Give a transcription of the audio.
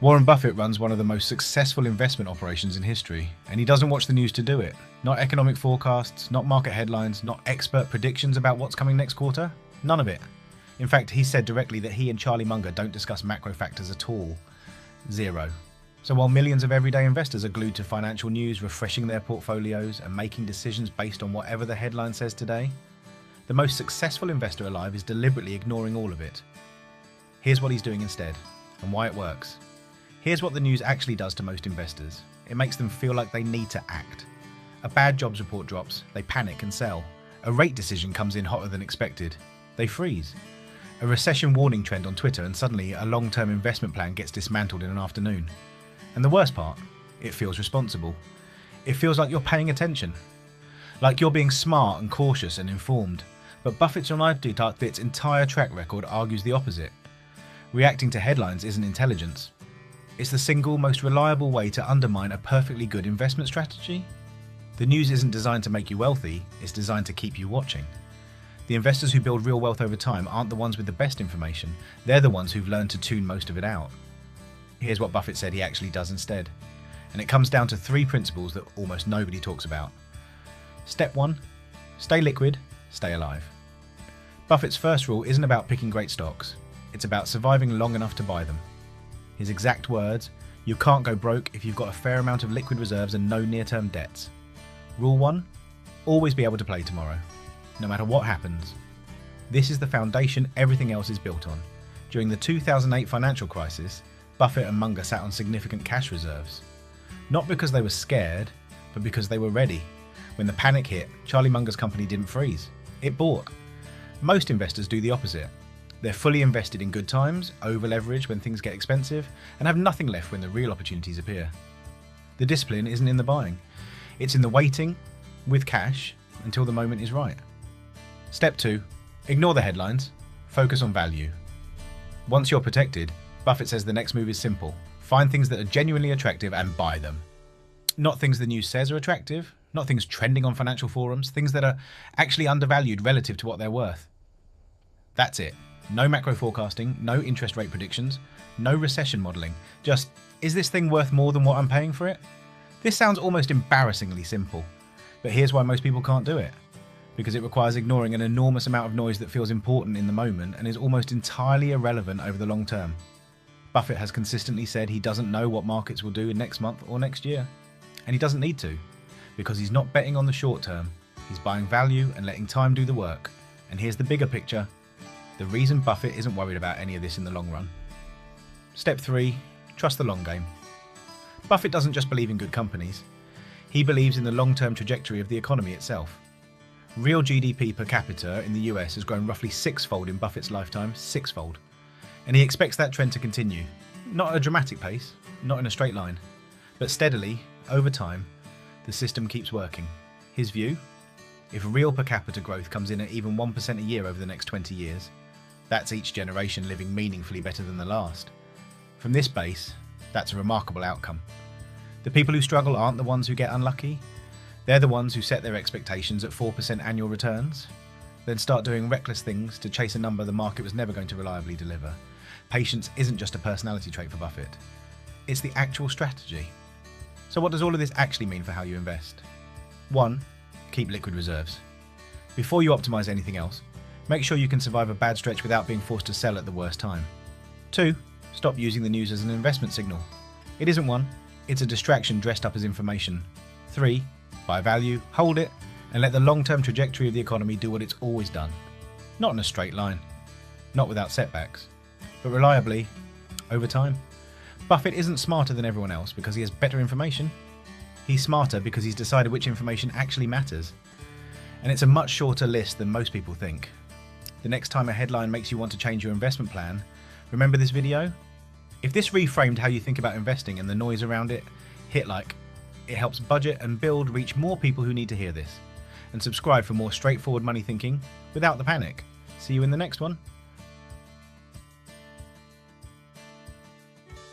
Warren Buffett runs one of the most successful investment operations in history, and he doesn't watch the news to do it. Not economic forecasts, not market headlines, not expert predictions about what's coming next quarter. None of it. In fact, he said directly that he and Charlie Munger don't discuss macro factors at all. Zero. So while millions of everyday investors are glued to financial news, refreshing their portfolios and making decisions based on whatever the headline says today, the most successful investor alive is deliberately ignoring all of it. Here's what he's doing instead, and why it works. Here's what the news actually does to most investors. It makes them feel like they need to act. A bad jobs report drops, they panic and sell. A rate decision comes in hotter than expected, they freeze. A recession warning trend on Twitter, and suddenly a long-term investment plan gets dismantled in an afternoon. And the worst part, it feels responsible. It feels like you're paying attention. Like you're being smart and cautious and informed. But Buffett's entire track record argues the opposite. Reacting to headlines isn't intelligence. It's the single most reliable way to undermine a perfectly good investment strategy. The news isn't designed to make you wealthy, it's designed to keep you watching. The investors who build real wealth over time aren't the ones with the best information, they're the ones who've learned to tune most of it out. Here's what Buffett said he actually does instead. And it comes down to 3 principles that almost nobody talks about. Step 1, stay liquid, stay alive. Buffett's first rule isn't about picking great stocks, it's about surviving long enough to buy them. His exact words, you can't go broke if you've got a fair amount of liquid reserves and no near-term debts. Rule 1, always be able to play tomorrow, no matter what happens. This is the foundation everything else is built on. During the 2008 financial crisis, Buffett and Munger sat on significant cash reserves. Not because they were scared, but because they were ready. When the panic hit, Charlie Munger's company didn't freeze, it bought. Most investors do the opposite. They're fully invested in good times, over-leveraged when things get expensive, and have nothing left when the real opportunities appear. The discipline isn't in the buying, it's in the waiting, with cash, until the moment is right. Step 2, ignore the headlines, focus on value. Once you're protected, Buffett says the next move is simple. Find things that are genuinely attractive and buy them. Not things the news says are attractive, not things trending on financial forums, things that are actually undervalued relative to what they're worth. That's it. No macro forecasting, no interest rate predictions, no recession modelling. Just, is this thing worth more than what I'm paying for it? This sounds almost embarrassingly simple, but here's why most people can't do it. Because it requires ignoring an enormous amount of noise that feels important in the moment and is almost entirely irrelevant over the long term. Buffett has consistently said he doesn't know what markets will do in next month or next year. And he doesn't need to, because he's not betting on the short term. He's buying value and letting time do the work. And here's the bigger picture. The reason Buffett isn't worried about any of this in the long run. Step 3, trust the long game. Buffett doesn't just believe in good companies. He believes in the long-term trajectory of the economy itself. Real GDP per capita in the US has grown roughly 6-fold in Buffett's lifetime, 6-fold. And he expects that trend to continue. Not at a dramatic pace, not in a straight line, but steadily, over time, the system keeps working. His view? If real per capita growth comes in at even 1% a year over the next 20 years, that's each generation living meaningfully better than the last. From this base, that's a remarkable outcome. The people who struggle aren't the ones who get unlucky. They're the ones who set their expectations at 4% annual returns, then start doing reckless things to chase a number the market was never going to reliably deliver. Patience isn't just a personality trait for Buffett. It's the actual strategy. So what does all of this actually mean for how you invest? 1, keep liquid reserves. Before you optimize anything else, make sure you can survive a bad stretch without being forced to sell at the worst time. 2, stop using the news as an investment signal. It isn't one, it's a distraction dressed up as information. 3, buy value, hold it, and let the long-term trajectory of the economy do what it's always done. Not in a straight line, not without setbacks, but reliably, over time. Buffett isn't smarter than everyone else because he has better information. He's smarter because he's decided which information actually matters. And it's a much shorter list than most people think. The next time a headline makes you want to change your investment plan, remember this video? If this reframed how you think about investing and the noise around it, hit like. It helps budget and build reach more people who need to hear this. And subscribe for more straightforward money thinking without the panic. See you in the next one.